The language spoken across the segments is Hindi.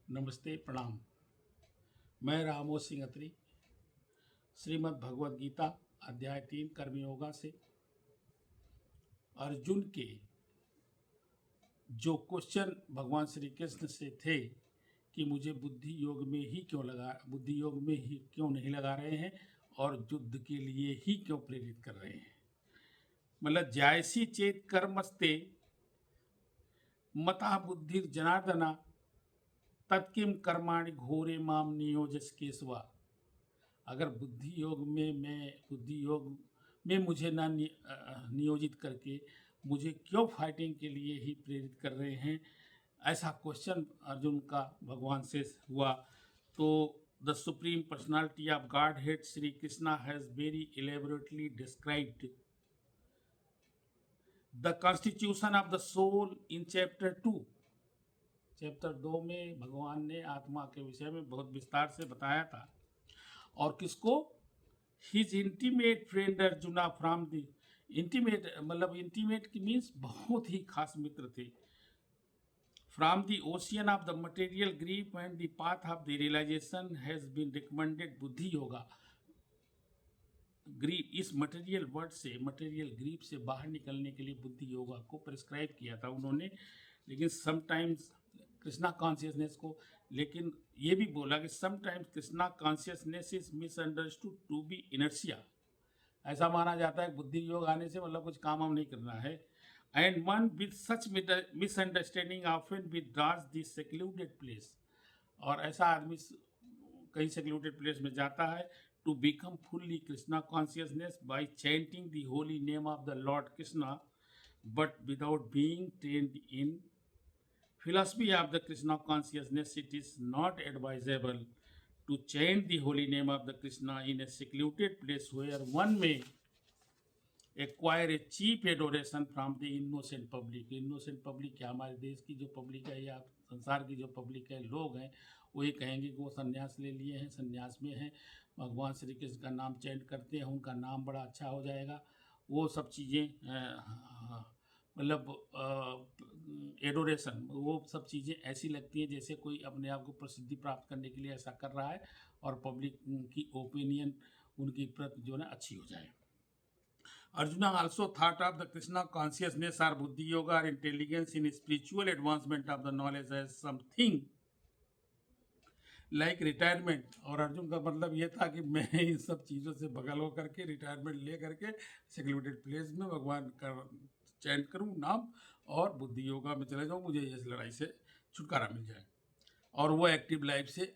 नमस्ते, प्रणाम। मैं रामो सिंह अत्री श्रीमद् भगवद गीता अध्याय 3 कर्मयोगा से अर्जुन के जो क्वेश्चन भगवान श्री कृष्ण से थे कि मुझे बुद्धि योग में ही क्यों नहीं लगा रहे हैं और युद्ध के लिए ही क्यों प्रेरित कर रहे हैं। मतलब जायसी चेत कर्मस्ते मता बुद्धिर जनार्दना तत्किम कर्माणि घोरे माम नियोजस केशवा। अगर बुद्धि योग में मुझे ना नियोजित करके मुझे क्यों फाइटिंग के लिए ही प्रेरित कर रहे हैं, ऐसा क्वेश्चन अर्जुन का भगवान से हुआ। तो the supreme personality of Godhead Shri Krishna has very elaborately described the constitution of the soul in chapter 2। Chapter 2 में भगवान ने आत्मा के विषय में बहुत विस्तार से बताया था। और किसको? His intimate friend Arjuna from the intimate, मतलब इंटीमेट की मीन्स बहुत ही खास मित्र थे। From the ocean of the material grief and the path of the realisation has been recommended buddhi yoga. Grief, इस मटेरियल वर्ड से, मटेरियल ग्रीफ से बाहर निकलने के लिए बुद्धि योगा को प्रिस्क्राइब किया था उन्होंने। लेकिन समटाइम्स कृष्णा कॉन्शियसनेस को, लेकिन ये भी बोला कि sometimes Krishna consciousness is misunderstood to be inertia. ऐसा माना जाता है बुद्धि योग आने से मतलब कुछ काम हम नहीं करना है। And one with such misunderstanding often withdraws this secluded place. और ऐसा आदमी कहीं सेक्लूडेड प्लेस में जाता है to become fully Krishna consciousness by chanting the holy name of the lord Krishna, but without being trained in philosophy of the Krishna consciousness. It is not advisable to chant the holy name of the Krishna in a secluded place where one may acquire a cheap adoration from the innocent public. Innocent public क्या, हमारे देश की जो पब्लिक है या संसार की जो पब्लिक है, लोग हैं, वो ये कहेंगे कि वो संन्यास ले लिए हैं, संन्यास में हैं, भगवान श्री कृष्ण का नाम चैंट करते हैं, उनका नाम बड़ा अच्छा हो जाएगा। वो सब चीज़ें मतलब एडोरेशन, वो सब चीज़ें ऐसी लगती हैं जैसे कोई अपने आप को प्रसिद्धि प्राप्त करने के लिए ऐसा कर रहा है और पब्लिक की ओपिनियन उनकी प्रति जो है अच्छी हो जाए। Arjuna also thought of the Krishna consciousness or buddhi yoga or intelligence in spiritual advancement of the knowledge as something like retirement. और अर्जुन का मतलब ये था कि मैं इन सब चीज़ों से बगल हो करके रिटायरमेंट ले करके सेक्लूडेड प्लेस में भगवान का चैंट करूं नाम और बुद्धि योगा में चले जाऊं, मुझे इस लड़ाई से छुटकारा मिल जाए। और वो एक्टिव लाइफ से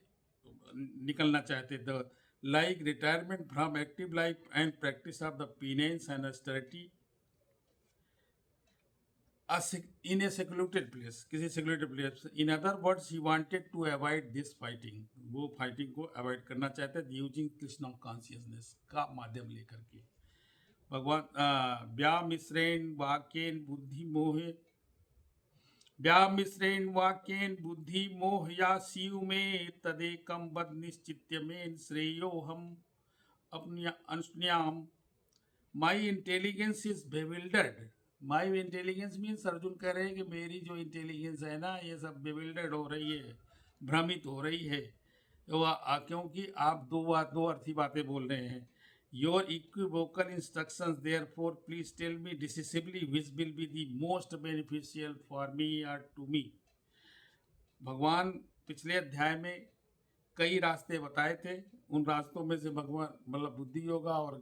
निकलना चाहते थे। Like retirement from active life and practice of the पीनेंस and austerity in a secluded place, किसी secluded place. In other words, he wanted to avoid this fighting. वो फाइटिंग को अवॉइड करना चाहते थे यूजिंग कृष्णा कॉन्शियसनेस का माध्यम लेकर के। भगवान व्यामिश्रेण वाक्येन बुद्धि मोहे, व्यामिश्रेण वाक्येन बुद्धि मोह या शिव में तदेकम बद निश्चित्य में श्रेयो हम अपनी अनुष्ण्याम। My intelligence is bewildered. My intelligence means Arjun कह रहे हैं कि मेरी जो इंटेलिजेंस है ना, ये सब बेविल्डर्ड हो रही है, भ्रमित हो रही है। तो क्योंकि आप दो अर्थी बातें बोल रहे हैं। Your equivocal instructions therefore please tell me decisively which will be the most beneficial for me और टू मी। भगवान पिछले अध्याय में कई रास्ते बताए थे, उन रास्तों में से भगवान मतलब बुद्धि योगा और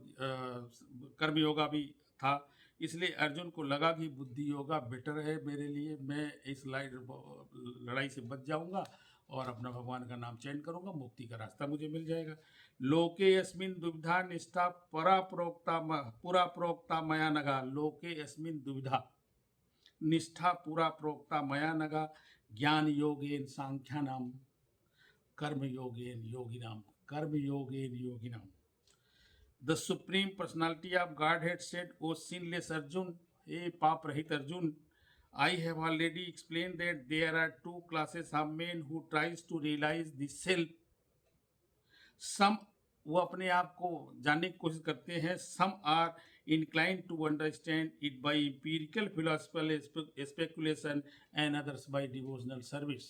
कर्म योगा भी था। इसलिए अर्जुन को लगा कि बुद्धि योगा बेटर है मेरे लिए, मैं इस लड़ाई से बच जाऊंगा और अपना भगवान का नाम चयन करूंगा, मुक्ति का रास्ता मुझे मिल जाएगा। लोके यस्मिन दुविधा निष्ठा पुरा प्रोक्ता मया नगा। लोके यस्मिन दुविधा निष्ठा पूरा प्रोक्ता मया नगा। ज्ञान योगेन सांख्यानाम कर्म योगेन योगिनाम। कर्म योगेन योगिनाम। The Supreme Personality of Godhead said, O sinless Arjun, हे पाप रहित Arjun, I have already explained that there are two classes of men who tries to realize the self. Some वो अपने आप को जानने की कोशिश करते हैं, some are inclined to understand it by empirical philosophical speculation and others by devotional service.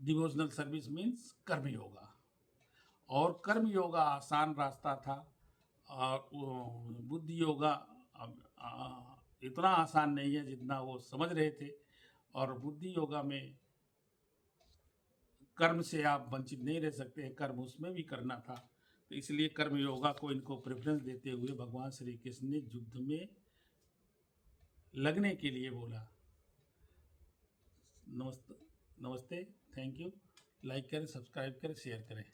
Devotional service means कर्म योगा, और कर्म योगा आसान रास्ता था और बुद्धि योगा इतना आसान नहीं है जितना वो समझ रहे थे। और बुद्धि योगा में कर्म से आप वंचित नहीं रह सकते हैं, कर्म उसमें भी करना था, तो इसलिए कर्म योगा को इनको प्रेफरेंस देते हुए भगवान श्री कृष्ण ने युद्ध में लगने के लिए बोला। नमस्ते, नमस्ते, थैंक यू। लाइक करें, सब्सक्राइब करें, शेयर करें।